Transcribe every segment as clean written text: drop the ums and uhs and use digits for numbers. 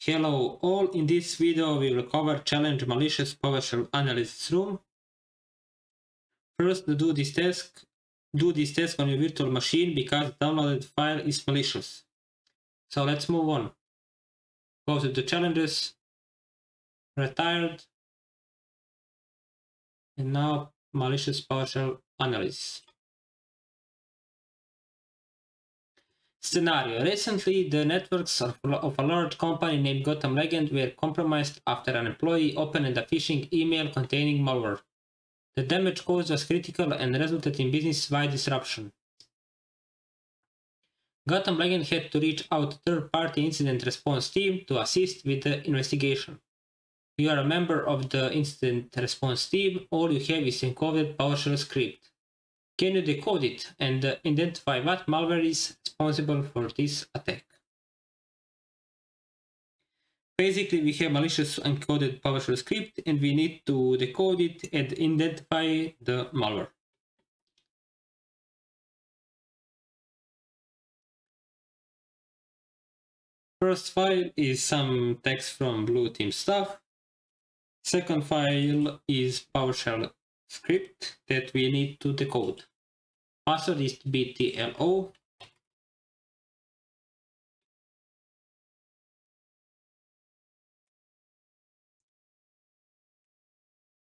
Hello all, in this video we will cover challenge malicious PowerShell analysis room. First, do this task on your virtual machine because the downloaded file is malicious. So let's move on. Go to the challenges, retired, and now malicious PowerShell analysis. Scenario. Recently, the networks of a large company named Gotham Legend were compromised after an employee opened a phishing email containing malware. The damage caused was critical and resulted in business-wide disruption. Gotham Legend had to reach out to third-party incident response team to assist with the investigation. If you are a member of the incident response team, all you have is encoded PowerShell script. Can you decode it and identify what malware is responsible for this attack? Basically, we have malicious encoded PowerShell script and we need to decode it and identify the malware. First file is some text from Blue Team stuff. Second file is PowerShell script that we need to decode. Password is BTLO.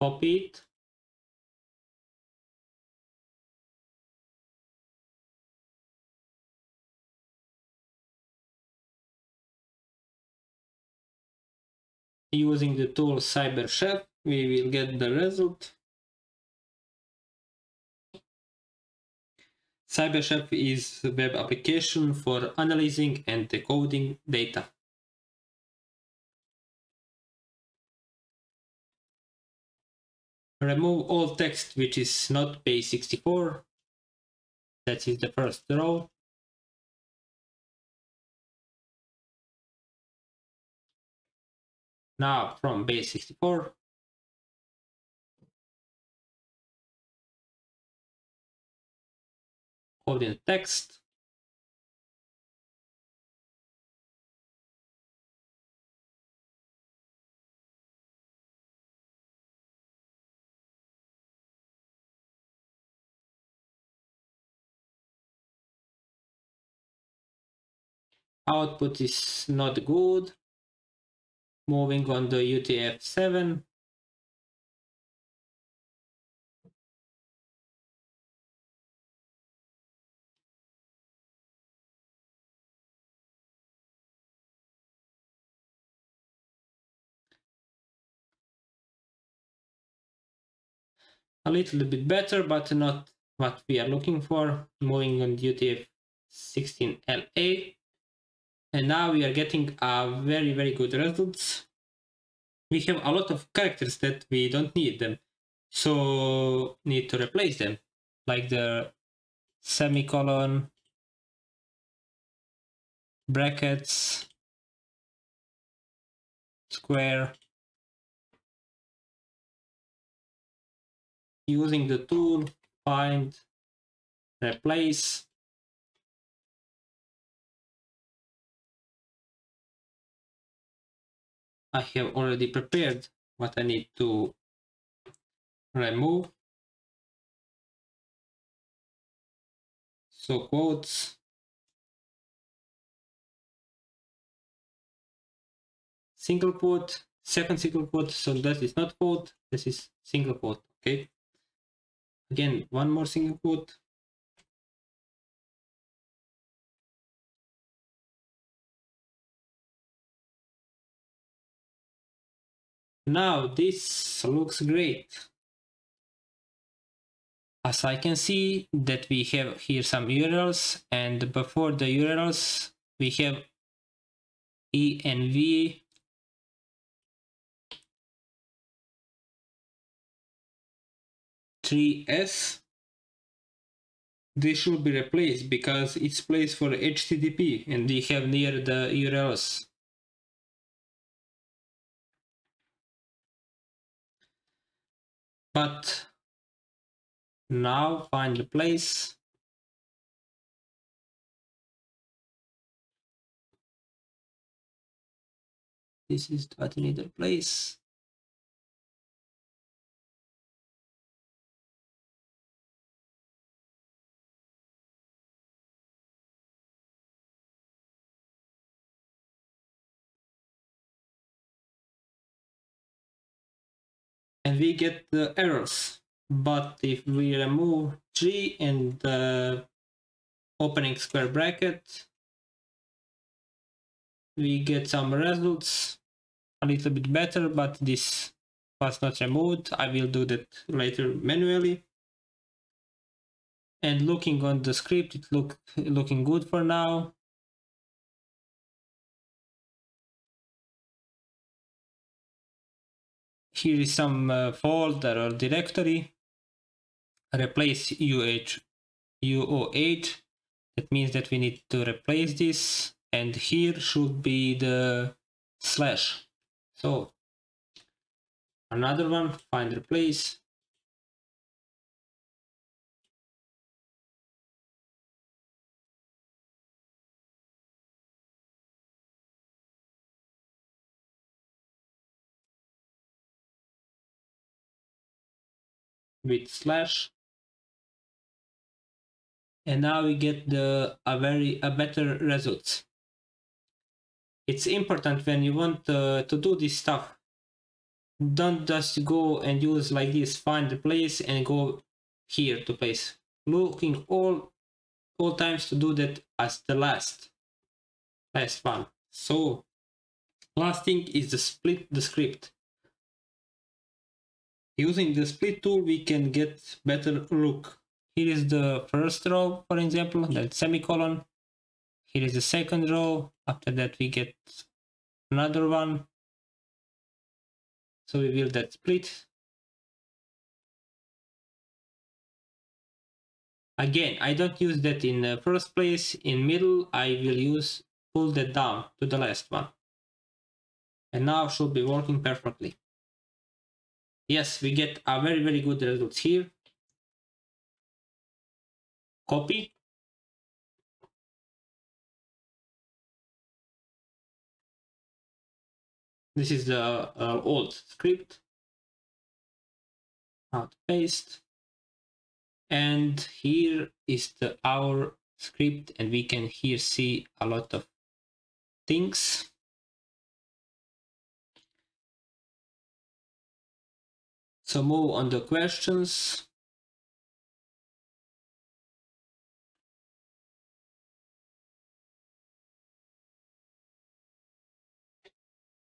Copy it. Using the tool CyberChef, we will get the result. CyberChef is a web application for analyzing and decoding data. Remove all text which is not base64. That is the first row. Now from base64, code in text. Output is not good. Moving on the UTF-7. A little bit better, but not what we are looking for. Moving on UTF-16LA. And now we are getting a very good results. We have a lot of characters that we don't need them. So need to replace them. Like the semicolon, brackets, square. Using the tool, find, replace. I have already prepared what I need to remove. So quotes, single quote, second single quote, so that is not quote, this is single quote, okay? Again, one more single quote. Now this looks great. As I can see that we have here some URLs, and before the URLs we have env (3s). This should be replaced because it's placed for HTTP and we have near the URLs. But now find the place. This is what we need to replace. And we get the errors. But if we remove 3 and the opening square bracket, we get some results a little bit better, but this was not removed. I will do that later manually. And looking on the script, it looking good for now. Here is some folder or directory. Replace UOH. That means that we need to replace this, and here should be the slash. So another one, find replace. With slash, and now we get a better results. It's important when you want to do this stuff. Don't just go and use like this, find the place and go here to place. Looking all times to do that as the last one. So last thing is to split the script. Using the split tool, we can get better look. Here is the first row, for example, then semicolon. Here is the second row. After that, we get another one. So we will that split. Again, I don't use that in the first place. In middle, I will pull that down to the last one. And now should be working perfectly. Yes, we get a very good results here. Copy. This is the old script. Now paste. And here is our script, and we can here see a lot of things. So move on the questions.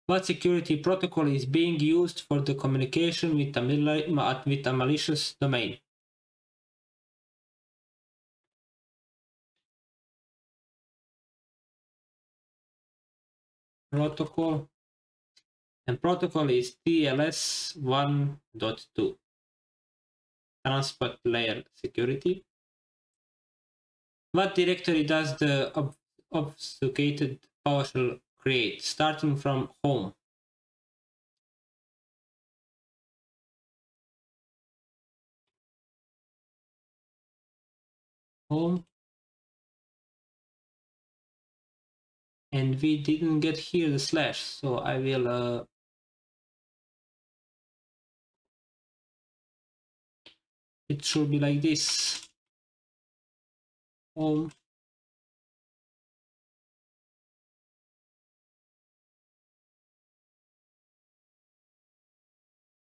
What security protocol is being used for the communication with a malicious domain? Protocol, and protocol is TLS 1.2, transport layer security. What directory does the obfuscated PowerShell create, starting from home? Home. And we didn't get here the slash, so I will it should be like this. Home.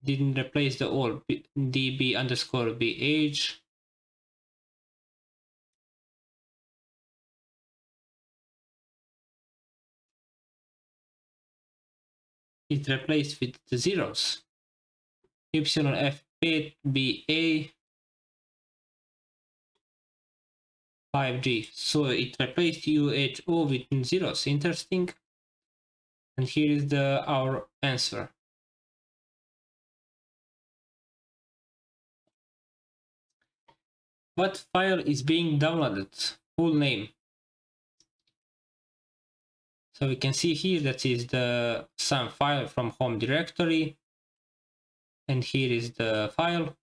Didn't replace the old db underscore bh. It replaced with the zeros. YFPBA 5G. So it replaced UHO with zeros. Interesting. And here is our answer. What file is being downloaded? Full name. So we can see here that is some file from home directory. And here is the file.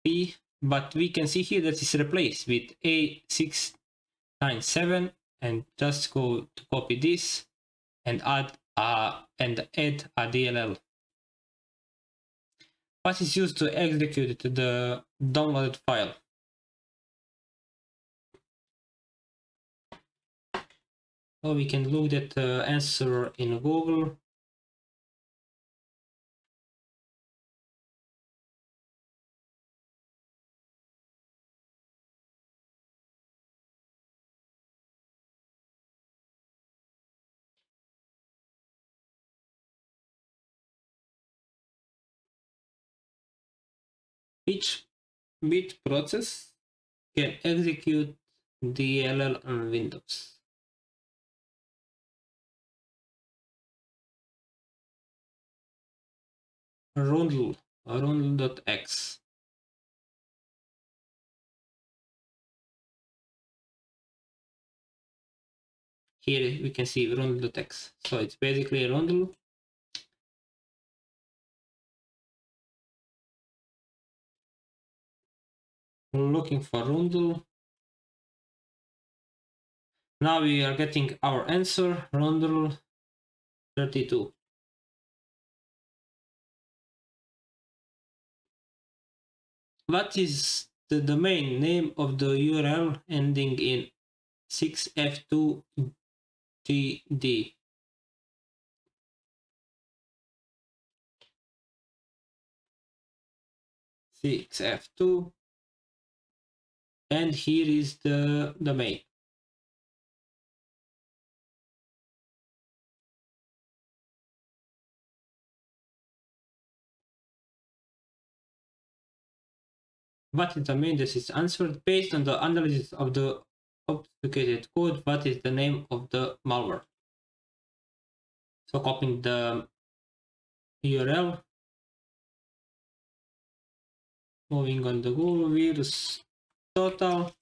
P, but we can see here that it's replaced with A697 and just go to copy this and add a DLL. What is used to execute the downloaded file? So we can look at the answer in Google. Which process can execute DLL on Windows? Rundle.x. Here we can see rundle.x. So it's basically a rundle. Looking for rundle. Now we are getting our answer, rundle 32. What is the domain name of the URL ending in 6F2GD? F2, and here is the domain. What is the domain? This is answered based on the analysis of the obfuscated code. What is the name of the malware? So copying the URL, moving on the Google virus total.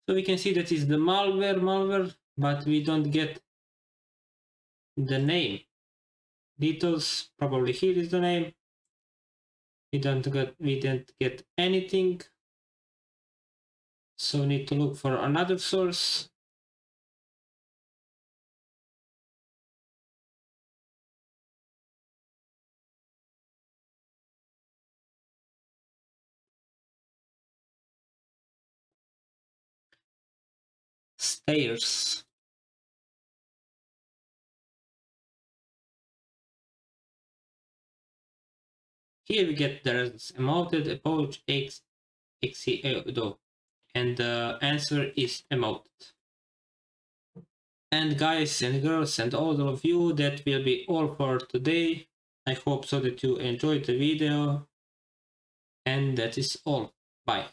So we can see that is the malware, but we don't get the name. Details, probably here is the name. We didn't get anything. So we need to look for another source. Stairs. Here we get the results: emoted, approach, XCO, and the answer is emoted. And guys and girls and all of you, that will be all for today. I hope so that you enjoyed the video, and that is all. Bye.